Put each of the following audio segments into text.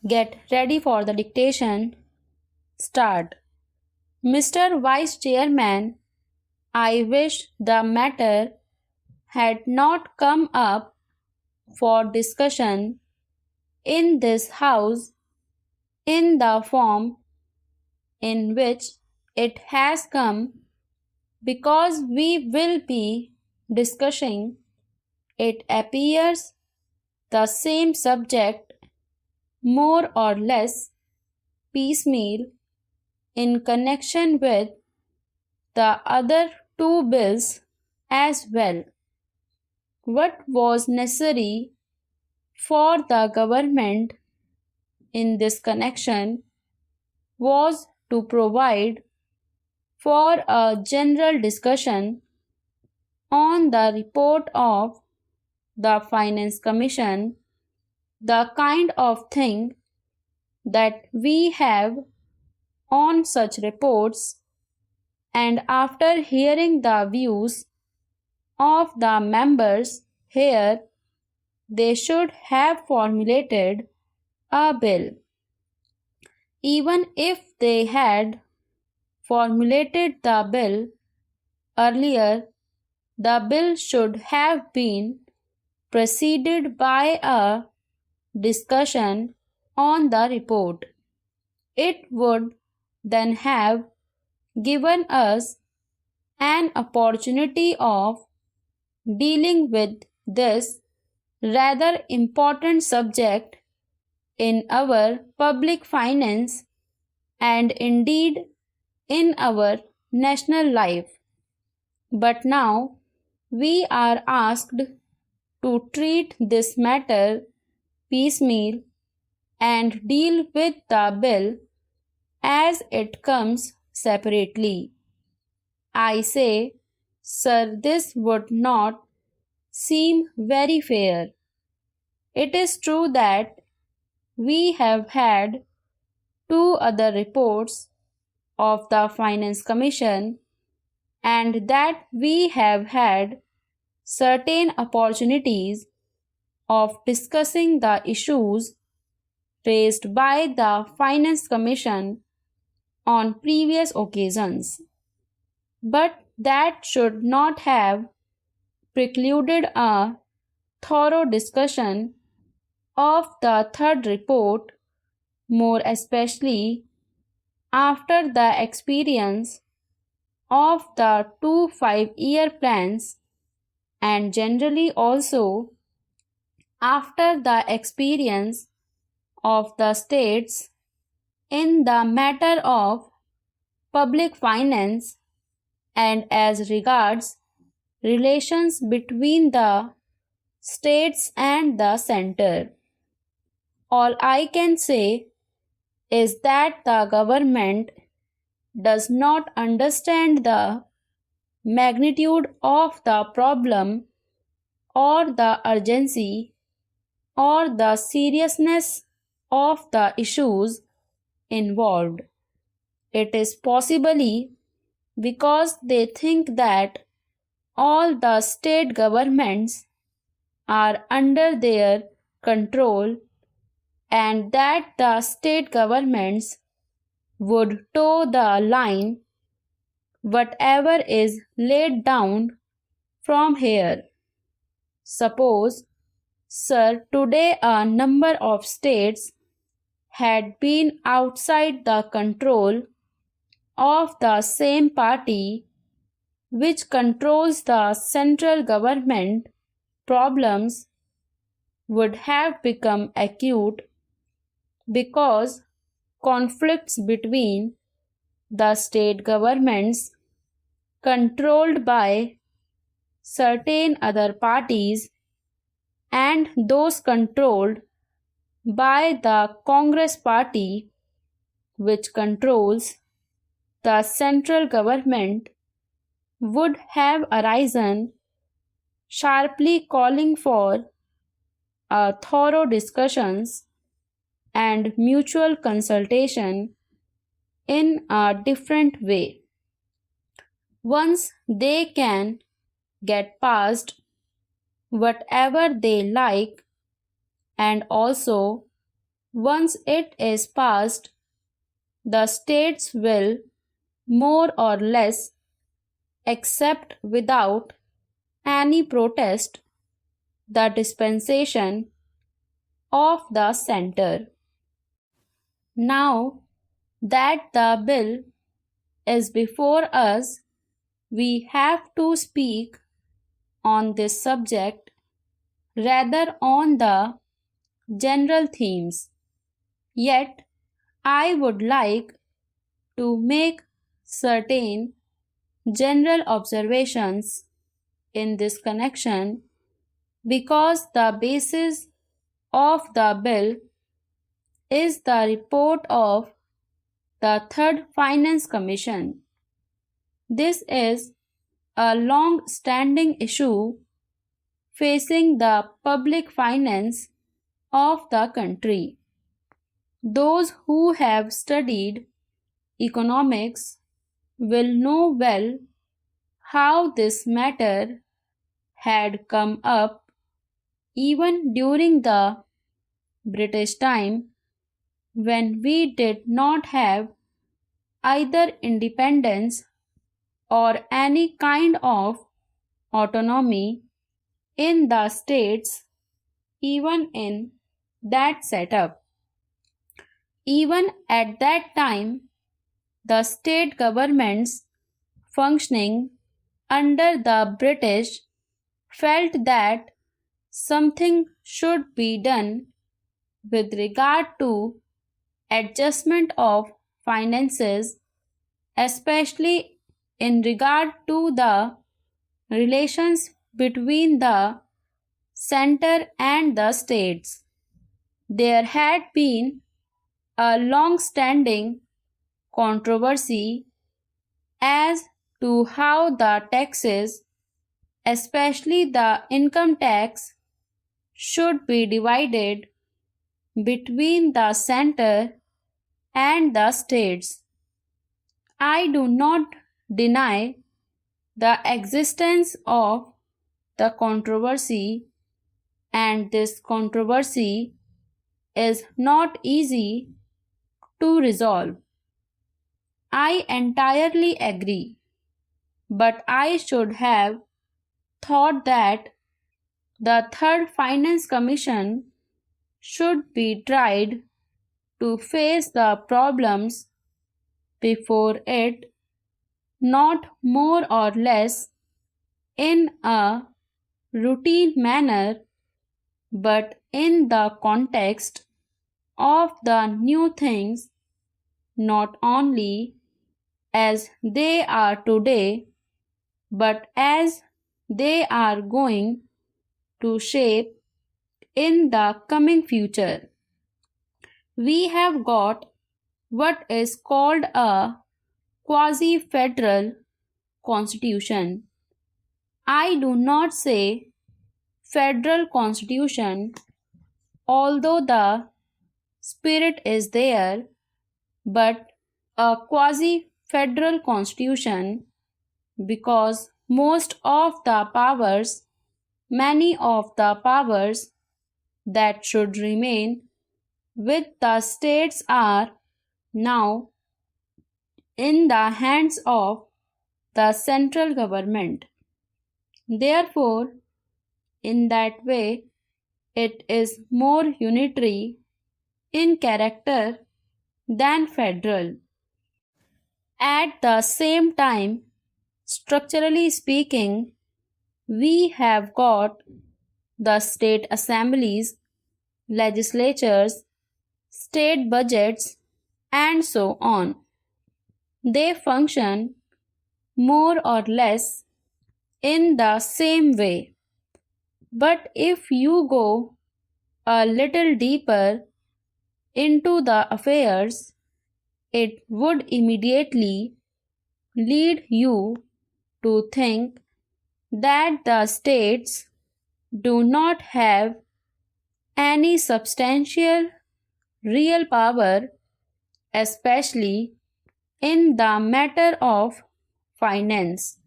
Get ready for the dictation. Start. Mr. Vice Chairman, I wish the matter had not come up for discussion in this House in the form in which it has come, because we will be discussing, it appears, the same subject more or less piecemeal in connection with the other two bills as well. What was necessary for the government in this connection was to provide for a general discussion on the report of the Finance Commission, the kind of thing that we have on such reports, and after hearing the views of the members here, they should have formulated a bill. Even if they had formulated the bill earlier, the bill should have been preceded by a discussion on the report. It would then have given us an opportunity of dealing with this rather important subject in our public finance and indeed in our national life. But now we are asked to treat this matter piecemeal and deal with the bill as it comes separately. I say, sir, this would not seem very fair. It is true that we have had two other reports of the Finance Commission and that we have had certain opportunities of discussing the issues raised by the Finance Commission on previous occasions. But that should not have precluded a thorough discussion of the third report, more especially after the experience of the two 5-year plans and generally also after the experience of the states in the matter of public finance and as regards relations between the states and the center. All I can say is that the government does not understand the magnitude of the problem or the urgency or the seriousness of the issues involved. It is possibly because they think that all the state governments are under their control and that the state governments would toe the line whatever is laid down from here. Suppose, sir, today a number of states had been outside the control of the same party which controls the central government, problems would have become acute because conflicts between the state governments controlled by certain other parties and those controlled by the Congress Party, which controls the central government, would have arisen, sharply calling for a thorough discussions and mutual consultation in a different way. Once they can get past whatever they like and also Once it is passed, the states will more or less accept without any protest the dispensation of the center. Now that the bill is before us, we have to speak on this subject rather on the general themes. Yet, I would like to make certain general observations in this connection because the basis of the bill is the report of the Third Finance Commission. This is a long-standing issue facing the public finance of the country. Those who have studied economics will know well how this matter had come up even during the British time when we did not have either independence or any kind of autonomy in the states, even in that setup. Even at that time, the state governments functioning under the British felt that something should be done with regard to adjustment of finances, especially in regard to the relations between the center and the states. There had been a long-standing controversy as to how the taxes, especially the income tax, should be divided between the center and the states. I do not deny the existence of the controversy, and this controversy is not easy to resolve. I entirely agree, but I should have thought that the Third Finance Commission should be tried to face the problems before it, not more or less in a routine manner, but in the context of the new things, not only as they are today, but as they are going to shape in the coming future. We have got what is called a quasi-federal constitution. I do not say federal constitution, although the spirit is there, but a quasi-federal constitution because many of the powers that should remain with the states are now in the hands of the central government. Therefore, in that way, it is more unitary in character than federal. At the same time, structurally speaking, we have got the state assemblies, legislatures, state budgets, and so on. They function more or less in the same way. But if you go a little deeper into the affairs, it would immediately lead you to think that the states do not have any substantial real power, especially in the matter of finance.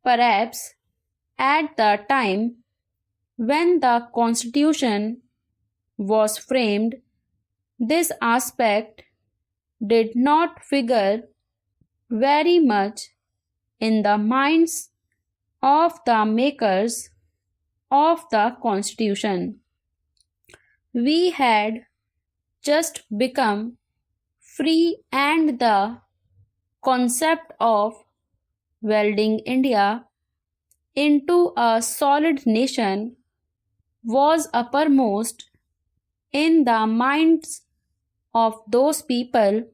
Perhaps at the time when the Constitution was framed, This aspect did not figure very much in the minds of the makers of the Constitution. We had just become free, and the concept of welding India into a solid nation was uppermost in the minds of those people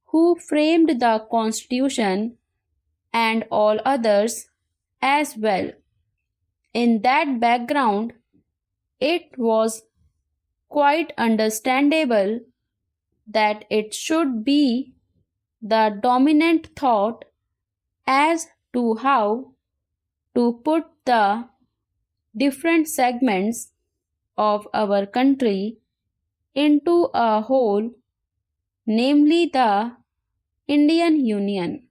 who framed the Constitution and all others as well. In that background, it was quite understandable that it should be the dominant thought as to how to put the different segments of our country into a whole, namely the Indian Union.